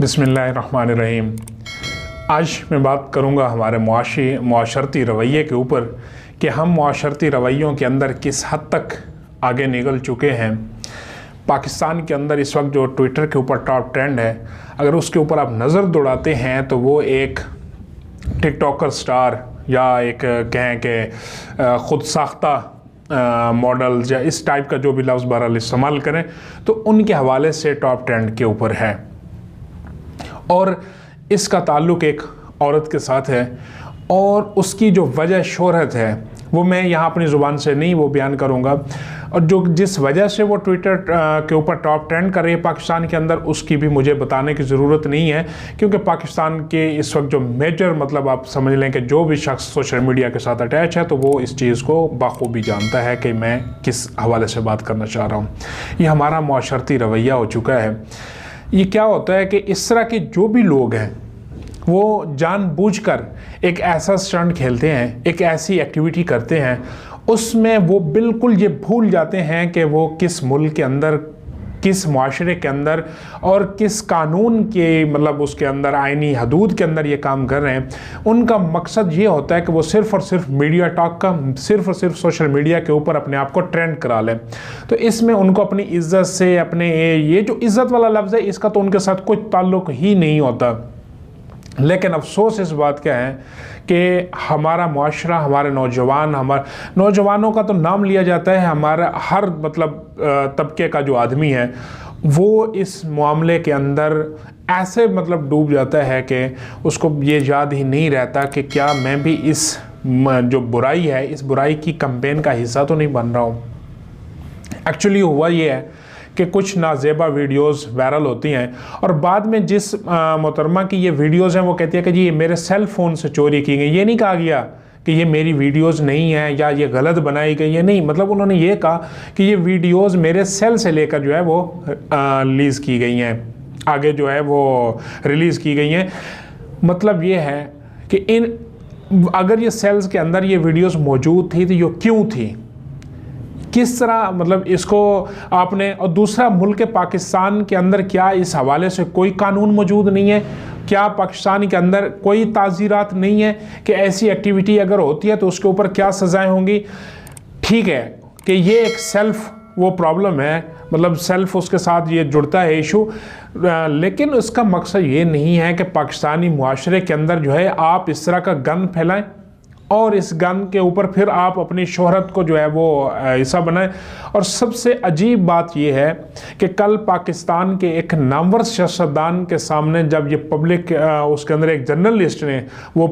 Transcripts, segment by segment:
बिस्मिल्लाहिर्रहमानिर्रहीम। आज मैं बात करूंगा हमारे मुआशरती रवैये के ऊपर कि हम मुआशरती रवैयों के अंदर किस हद तक आगे निकल चुके हैं। पाकिस्तान के अंदर इस वक्त जो ट्विटर के ऊपर टॉप ट्रेंड है, अगर उसके ऊपर आप नज़र दौड़ाते हैं तो वो एक टिकटॉकर स्टार या एक कहें कि ख़ुद साख्ता मॉडल या इस टाइप का जो भी लफ्ज़ बहरहाल इस्तेमाल करें तो उनके हवाले से टॉप ट्रेंड के ऊपर है और इसका ताल्लुक़ एक औरत के साथ है और उसकी जो वजह शोहरत है वो मैं यहाँ अपनी ज़ुबान से नहीं वो बयान करूँगा। और जो जिस वजह से वो ट्विटर के ऊपर टॉप ट्रेंड कर रही है पाकिस्तान के अंदर, उसकी भी मुझे बताने की ज़रूरत नहीं है, क्योंकि पाकिस्तान के इस वक्त जो मेजर मतलब आप समझ लें कि जो भी शख्स सोशल मीडिया के साथ अटैच है तो वो इस चीज़ को बाखूबी जानता है कि मैं किस हवाले से बात करना चाह रहा हूँ। ये हमारा मुआशरती रवैया हो चुका है। ये क्या होता है कि इस तरह के जो भी लोग हैं वो जानबूझकर एक ऐसा स्टंट खेलते हैं, एक ऐसी एक्टिविटी करते हैं, उसमें वो बिल्कुल ये भूल जाते हैं कि वो किस मुल्क के अंदर, किस माशरे के अंदर और किस कानून के मतलब उसके अंदर आइनी हदूद के अंदर ये काम कर रहे हैं। उनका मकसद ये होता है कि वो सिर्फ़ और सिर्फ मीडिया टॉक का, सिर्फ़ और सिर्फ सोशल मीडिया के ऊपर अपने आप को ट्रेंड करा लें। तो इसमें उनको अपनी इज़्ज़त से, अपने ये जो इज़्ज़त वाला लफ्ज़ है इसका तो उनके साथ कोई ताल्लुक़ ही नहीं होता। लेकिन अफसोस इस बात का है कि हमारा मुआशरा, हमारे नौजवानों का तो नाम लिया जाता है, हमारा हर मतलब तबके का जो आदमी है वो इस मामले के अंदर ऐसे मतलब डूब जाता है कि उसको ये याद ही नहीं रहता कि क्या मैं भी इस जो बुराई है, इस बुराई की कैंपेन का हिस्सा तो नहीं बन रहा हूँ। एक्चुअली हुआ ये है कि कुछ नाजेबा वीडियोस वायरल होती हैं और बाद में जिस मोहतरमा की ये वीडियोस हैं वो कहती है कि जी ये मेरे सेल फ़ोन से चोरी की गई। ये नहीं कहा गया कि ये मेरी वीडियोस नहीं है या ये गलत बनाई गई है, नहीं, मतलब उन्होंने ये कहा कि ये वीडियोस मेरे सेल से लेकर जो है वो रिलीज़ की गई हैं, आगे जो है वो रिलीज़ की गई हैं। मतलब ये है कि अगर ये सेल्स के अंदर ये वीडियोज़ मौजूद थी तो ये क्यों थी, किस तरह मतलब इसको आपने, और दूसरा मुल्क पाकिस्तान के अंदर क्या इस हवाले से कोई कानून मौजूद नहीं है? क्या पाकिस्तान के अंदर कोई ताज़ीरात नहीं है कि ऐसी एक्टिविटी अगर होती है तो उसके ऊपर क्या सज़ाएं होंगी? ठीक है कि ये एक सेल्फ वो प्रॉब्लम है, मतलब सेल्फ उसके साथ ये जुड़ता है इशू, लेकिन उसका मकसद ये नहीं है कि पाकिस्तानी मुआशरे के अंदर जो है आप इस तरह का गन फैलाएं और इस गन के ऊपर फिर आप अपनी शोहरत को जो है वो हिस्सा बनाएं। और सबसे अजीब बात यह है कि कल पाकिस्तान के एक नामवर सियासतदान के सामने जब ये पब्लिक उसके अंदर एक जर्नलिस्ट ने वो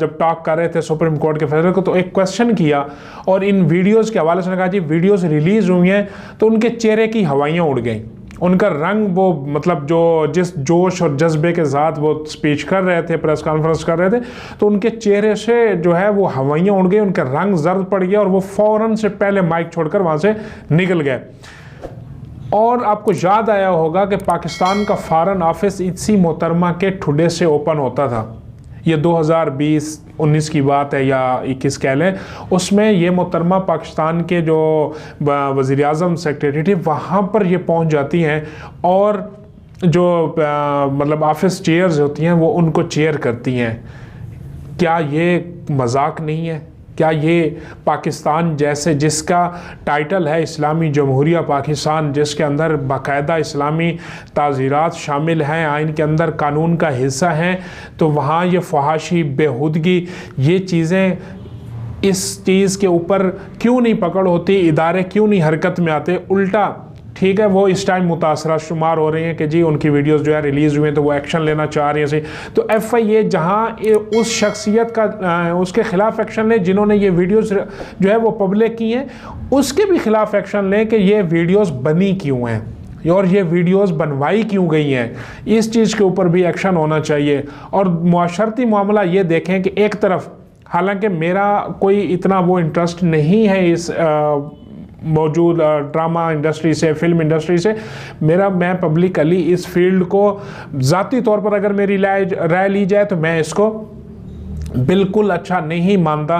जब टॉक कर रहे थे सुप्रीम कोर्ट के फैसले को, तो एक क्वेश्चन किया और इन वीडियोज़ के हवाले से कहा जी वीडियोज़ रिलीज़ हुई हैं, तो उनके चेहरे की हवाइयाँ उड़ गई, उनका रंग वो मतलब जो जिस जोश और जज्बे के साथ वो स्पीच कर रहे थे, प्रेस कॉन्फ्रेंस कर रहे थे, तो उनके चेहरे से जो है वो हवाइयाँ उड़ गई, उनका रंग जर्द पड़ गया और वो फ़ौरन से पहले माइक छोड़कर वहाँ से निकल गए। और आपको याद आया होगा कि पाकिस्तान का फॉरेन ऑफिस इसी मोहतरमा के ठुडे से ओपन होता था। ये 2020-19 की बात है या 21 कह लें, उसमें ये मोहतरमा पाकिस्तान के जो वज़ीर आज़म सेक्रेटरी वहाँ पर ये पहुँच जाती हैं और जो मतलब ऑफिस चेयर्स होती हैं वो उनको चेयर करती हैं। क्या ये मजाक नहीं है? क्या ये पाकिस्तान जैसे जिसका टाइटल है इस्लामी जमहूरिया पाकिस्तान, जिसके अंदर बाकायदा इस्लामी ताज़ीरात शामिल हैं, आइन के अंदर कानून का हिस्सा हैं, तो वहाँ ये फहाशी, बेहूदगी, ये चीज़ें, इस चीज़ के ऊपर क्यों नहीं पकड़ होती? इदारे क्यों नहीं हरकत में आते? उल्टा ठीक है वो इस टाइम मुतासरा शुमार हो रहे हैं कि जी उनकी वीडियोस जो है रिलीज़ हुए हैं तो वो एक्शन लेना चाह रही हैं। तो FIA जहां उस शख्सियत का उसके ख़िलाफ़ एक्शन ले जिन्होंने ये वीडियोस जो है वो पब्लिक की हैं, उसके भी ख़िलाफ़ एक्शन लें कि ये वीडियोस बनी क्यों हैं और ये वीडियोस बनवाई क्यों गई हैं। इस चीज़ के ऊपर भी एक्शन होना चाहिए। और मुआशरती मामला ये देखें कि एक तरफ, हालांकि मेरा कोई इतना वो इंटरेस्ट नहीं है इस मौजूद ड्रामा इंडस्ट्री से, फिल्म इंडस्ट्री से, मैं पब्लिकली इस फील्ड को ज़ाती तौर पर अगर मेरी राय ली जाए तो मैं इसको बिल्कुल अच्छा नहीं मानता।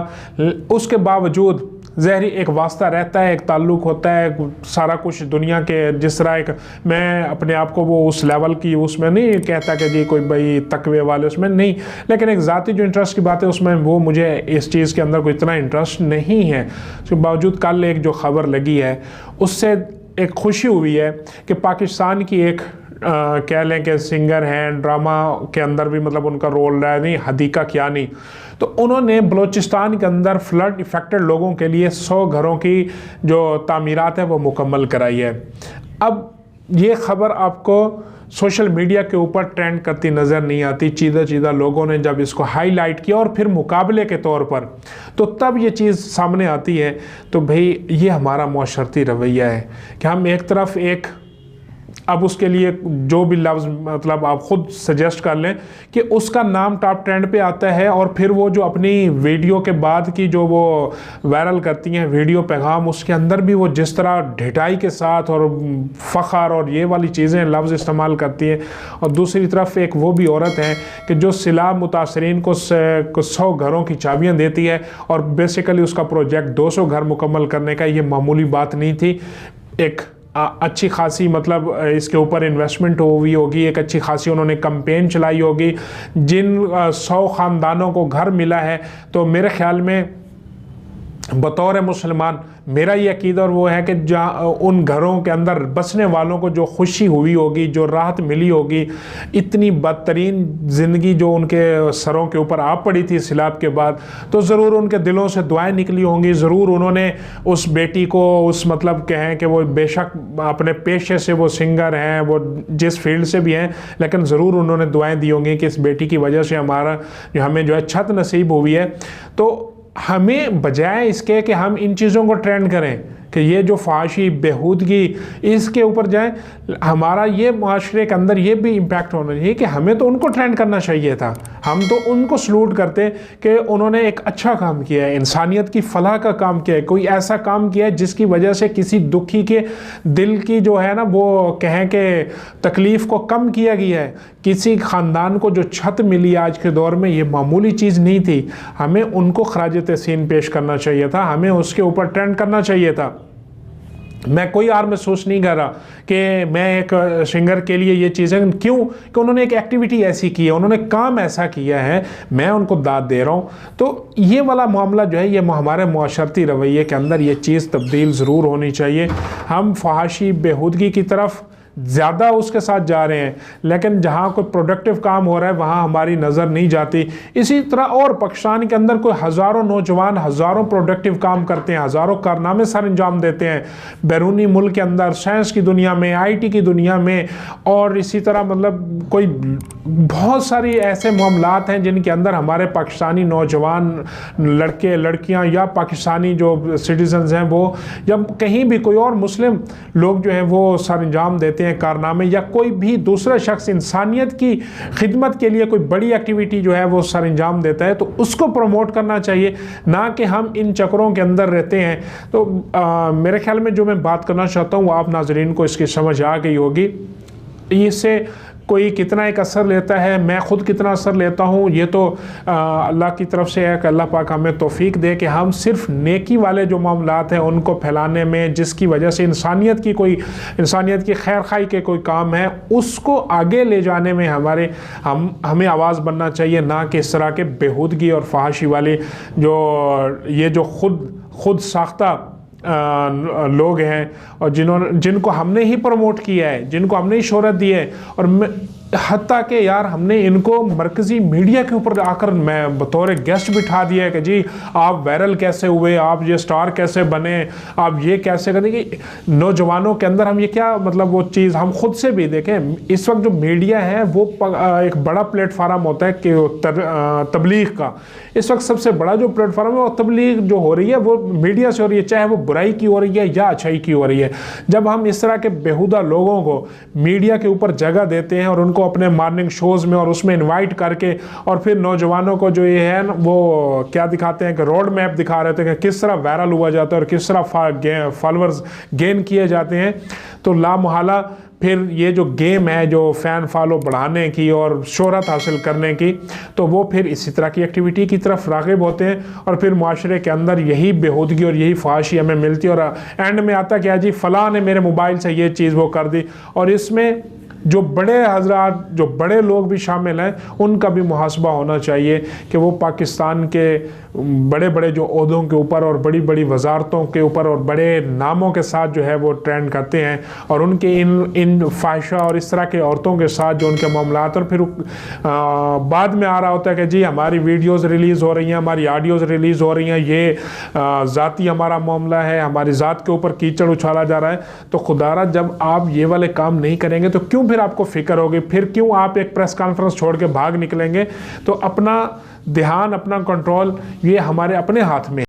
उसके बावजूद ज़हरी एक वास्ता रहता है, एक ताल्लुक़ होता है, सारा कुछ दुनिया के जिस तरह एक, मैं अपने आप को वो उस लेवल की उसमें नहीं कहता कि जी कोई भाई तकवे वाले उसमें नहीं, लेकिन एक ज़ाती जो इंटरेस्ट की बात है उसमें वो मुझे इस चीज़ के अंदर कोई इतना इंटरेस्ट नहीं है। उसके बावजूद कल एक जो ख़बर लगी है उससे एक खुशी हुई है कि पाकिस्तान की एक कह लें कि सिंगर हैं, ड्रामा के अंदर भी मतलब उनका रोल रहा है, नहीं हदीका कियानी, तो उन्होंने बलूचिस्तान के अंदर फ्लड इफ़ेक्टेड लोगों के लिए 100 घरों की जो तामीरात है वो मुकम्मल कराई है। अब ये ख़बर आपको सोशल मीडिया के ऊपर ट्रेंड करती नज़र नहीं आती, चीदा लोगों ने जब इसको हाईलाइट किया और फिर मुकाबले के तौर पर, तो तब ये चीज़ सामने आती है। तो भाई ये हमारा मुआशरती रवैया है कि हम एक तरफ एक, अब उसके लिए जो भी लफ्ज़ मतलब आप ख़ुद सजेस्ट कर लें कि उसका नाम टॉप ट्रेंड पे आता है, और फिर वो जो अपनी वीडियो के बाद की जो वो वायरल करती हैं वीडियो पैगाम, उसके अंदर भी वो जिस तरह ढिठाई के साथ और फ़ख्र और ये वाली चीज़ें लफ्ज़ इस्तेमाल करती हैं, और दूसरी तरफ एक वो भी औरत है कि जो सिला मुतासरीन को 100 घरों की चाबियाँ देती है, और बेसिकली उसका प्रोजेक्ट 200 घर मुकम्मल करने का, ये मामूली बात नहीं थी। एक अच्छी खासी मतलब इसके ऊपर इन्वेस्टमेंट हुई होगी, एक अच्छी खासी उन्होंने कैंपेन चलाई होगी, जिन 100 ख़ानदानों को घर मिला है। तो मेरे ख़्याल में बतौर मुसलमान मेरा ये अकीदा और वो है कि जहाँ उन घरों के अंदर बसने वालों को जो खुशी हुई होगी, जो राहत मिली होगी, इतनी बदतरीन ज़िंदगी जो उनके सरों के ऊपर आ पड़ी थी सिलाब के बाद, तो ज़रूर उनके दिलों से दुआएं निकली होंगी। ज़रूर उन्होंने उस बेटी को उस मतलब कहें कि वो बेशक अपने पेशे से वो सिंगर हैं, वो जिस फील्ड से भी हैं, लेकिन ज़रूर उन्होंने दुआएँ दी होंगी कि इस बेटी की वजह से हमें जो है छत नसीब हुई है। तो हमें बजाय इसके कि हम इन चीज़ों को ट्रेंड करें कि ये जो फाशी बेहूदगी इसके ऊपर जाए, हमारा ये माशरे के अंदर ये भी इम्पैक्ट होना चाहिए कि हमें तो उनको ट्रेंड करना चाहिए था। हम तो उनको सलूट करते कि उन्होंने एक अच्छा काम किया है, इंसानियत की फलाह का काम किया है, कोई ऐसा काम किया है जिसकी वजह से किसी दुखी के दिल की जो है ना वो कहें कि तकलीफ़ को कम किया गया है। किसी ख़ानदान को जो छत मिली आज के दौर में, ये मामूली चीज़ नहीं थी। हमें उनको खराज तहसीन पेश करना चाहिए था, हमें उसके ऊपर ट्रेंड करना चाहिए था। मैं कोई और महसूस नहीं कर रहा कि मैं एक सिंगर के लिए ये चीज़ें क्यों, कि उन्होंने एक एक्टिविटी ऐसी की है, उन्होंने काम ऐसा किया है, मैं उनको दाद दे रहा हूँ। तो ये वाला मामला जो है, ये हमारे मुआशरती रवैये के अंदर ये चीज़ तब्दील ज़रूर होनी चाहिए। हम फहाशी बेहूदगी की तरफ ज़्यादा उसके साथ जा रहे हैं, लेकिन जहाँ कोई प्रोडक्टिव काम हो रहा है वहाँ हमारी नज़र नहीं जाती। इसी तरह और पाकिस्तान के अंदर कोई हज़ारों नौजवान हज़ारों प्रोडक्टिव काम करते हैं, हज़ारों कारनामे सर अंजाम देते हैं बैरूनी मुल्क के अंदर, साइंस की दुनिया में, IT की दुनिया में, और इसी तरह मतलब कोई बहुत सारी ऐसे मामलात हैं जिनके अंदर हमारे पाकिस्तानी नौजवान लड़के लड़कियाँ या पाकिस्तानी जो सिटीजन्स हैं वो, जब कहीं भी कोई और मुस्लिम लोग जो हैं वो सर अंजाम देते हैं कारनामे, या कोई भी दूसरा शख्स इंसानियत की खिदमत के लिए कोई बड़ी एक्टिविटी जो है वो सर अंजाम देता है, तो उसको प्रमोट करना चाहिए, ना कि हम इन चक्रों के अंदर रहते हैं। तो मेरे ख्याल में जो मैं बात करना चाहता हूँ वो आप नाजरीन को इसकी समझ आ गई होगी। इससे कोई कितना एक असर लेता है, मैं ख़ुद कितना असर लेता हूँ, ये तो अल्लाह की तरफ से है कि अल्लाह पाक हमें तौफीक दे कि हम सिर्फ नेकी वाले जो मामलात हैं उनको फैलाने में, जिसकी वजह से इंसानियत की खैर खाई के कोई काम है उसको आगे ले जाने में हमें आवाज़ बनना चाहिए, ना कि इस तरह के बेहूदगी और फहाशी वाली जो खुद साख्ता लोग हैं, और जिनको हमने ही प्रमोट किया है, जिनको हमने ही शोहरत दी है, और हत्ता कि यार हमने इनको मरकज़ी मीडिया के ऊपर आकर मैं बतौर गेस्ट बिठा दिया है कि जी आप वायरल कैसे हुए, आप ये स्टार कैसे बने, आप ये कैसे करें। कि नौजवानों के अंदर हम ये क्या मतलब वो चीज़ हम खुद से भी देखें, इस वक्त जो मीडिया है वो एक बड़ा प्लेटफार्म होता है कि तबलीग का, इस वक्त सबसे बड़ा जो प्लेटफार्म है वो तबलीग जो हो रही है वो मीडिया से हो रही है, चाहे वो बुराई की हो रही है या अच्छाई की हो रही है। जब हम इस तरह के बेहुदा लोगों को मीडिया के ऊपर जगह देते हैं और उनको अपने मॉर्निंग शोज़ में और उसमें इनवाइट करके, और फिर नौजवानों को जो ये है वो क्या दिखाते हैं कि रोड मैप दिखा रहे थे कि किस तरह वायरल हुआ जाता है और किस तरह फॉलोअर्स गेन किए जाते हैं, तो लामहला फिर ये जो गेम है जो फ़ैन फॉलो बढ़ाने की और शोहरत हासिल करने की, तो वो फिर इसी तरह की एक्टिविटी की तरफ राग़िब होते हैं और फिर माशरे के अंदर यही बेहूदगी और यही ख्वाहिशी हमें मिलती है। और एंड में आता क्या जी, फ़लाँ ने मेरे मोबाइल से ये चीज़ वो कर दी। और इसमें जो बड़े हजरात, जो बड़े लोग भी शामिल हैं, उनका भी मुहासबा होना चाहिए कि वो पाकिस्तान के बड़े बड़े जो ओहदों के ऊपर और बड़ी बड़ी वजारतों के ऊपर और बड़े नामों के साथ जो है वो ट्रेंड करते हैं, और उनके इन फाहिशा और इस तरह के औरतों के साथ जो उनके मामलात, और फिर बाद में आ रहा होता है कि जी हमारी वीडियोज़ रिलीज़ हो रही हैं, हमारी ऑडियोज़ रिलीज़ हो रही हैं, ये ज़ाती हमारा मामला है, हमारी ज़ात के ऊपर कीचड़ उछाला जा रहा है। तो खुदारा जब आप ये वाले काम नहीं करेंगे तो क्यों फिर आपको फिक्र होगी, फिर क्यों आप एक प्रेस कॉन्फ्रेंस छोड़ के भाग निकलेंगे। तो अपना ध्यान, अपना कंट्रोल ये हमारे अपने हाथ में है।